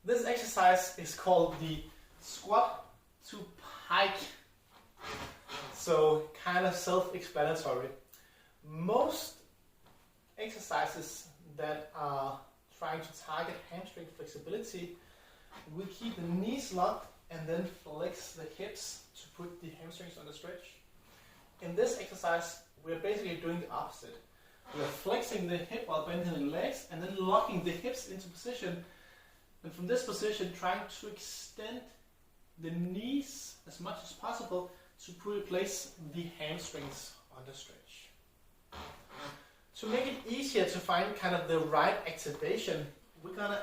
This exercise is called the squat to pike. So kind of self-explanatory. Most exercises that are trying to target hamstring flexibility, we keep the knees locked and then flex the hips to put the hamstrings on the stretch. In this exercise, we're basically doing the opposite. We're flexing the hip while bending the legs and then locking the hips into position. And from this position, trying to extend the knees as much as possible to place the hamstrings on the stretch. To make it easier to find kind of the right activation, we're gonna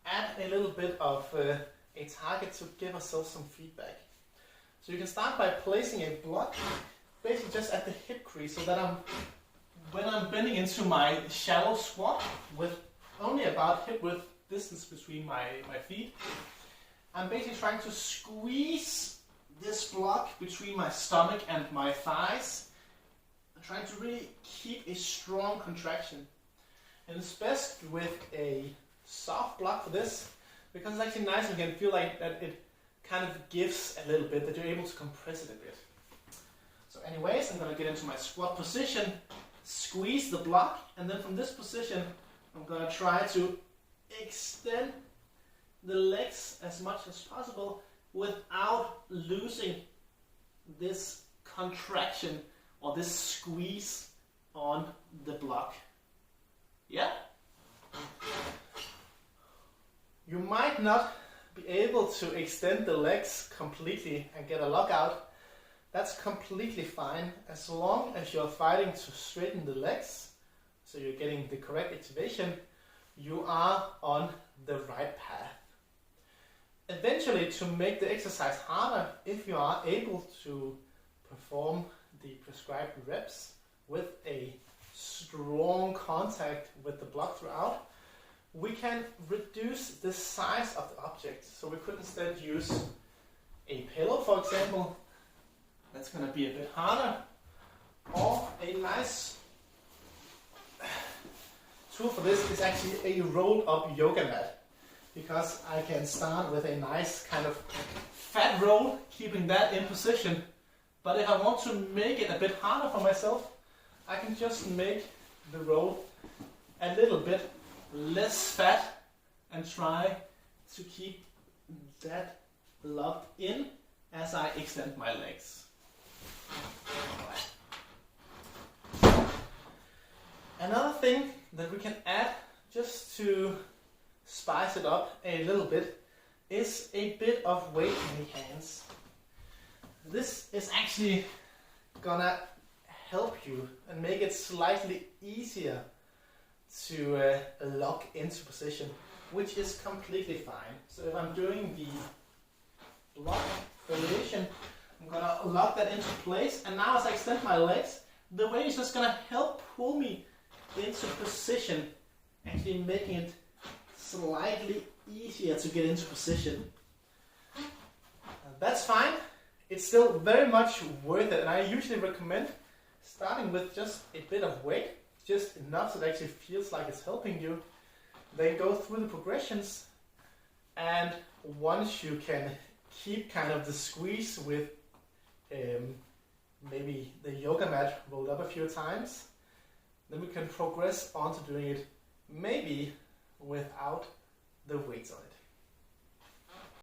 add a little bit of a target to give ourselves some feedback. So you can start by placing a block basically just at the hip crease, so that when I'm bending into my shallow squat with only about hip width distance between my feet, I'm basically trying to squeeze this block between my stomach and my thighs. I'm trying to really keep a strong contraction. And it's best with a soft block for this, because it's actually nice and you can feel like that it kind of gives a little bit, that you're able to compress it a bit. So anyways, I'm going to get into my squat position, squeeze the block, and then from this position I'm going to try to extend the legs as much as possible without losing this contraction or this squeeze on the block. Yeah? You might not be able to extend the legs completely and get a lockout. That's completely fine, as long as you're fighting to straighten the legs, so you're getting the correct activation. You are on the right path. Eventually, to make the exercise harder, if you are able to perform the prescribed reps with a strong contact with the block throughout, we can reduce the size of the object. So we could instead use a pillow, for example. That's going to be a bit harder. Or a nice tool for this is actually a rolled up yoga mat, because I can start with a nice kind of fat roll, keeping that in position. But if I want to make it a bit harder for myself, I can just make the roll a little bit less fat and try to keep that locked in as I extend my legs. Another thing that we can add just to spice it up a little bit is a bit of weight in the hands. This is actually gonna help you and make it slightly easier to lock into position, which is completely fine. So if I'm doing the block variation, I'm gonna lock that into place, and now as I extend my legs, the weight is just gonna help pull me into position, actually making it slightly easier to get into position. That's fine. It's still very much worth it, and I usually recommend starting with just a bit of weight, just enough so it actually feels like it's helping you. Then go through the progressions, and once you can keep kind of the squeeze with maybe the yoga mat rolled up a few times, then we can progress on to doing it maybe without the weights on it.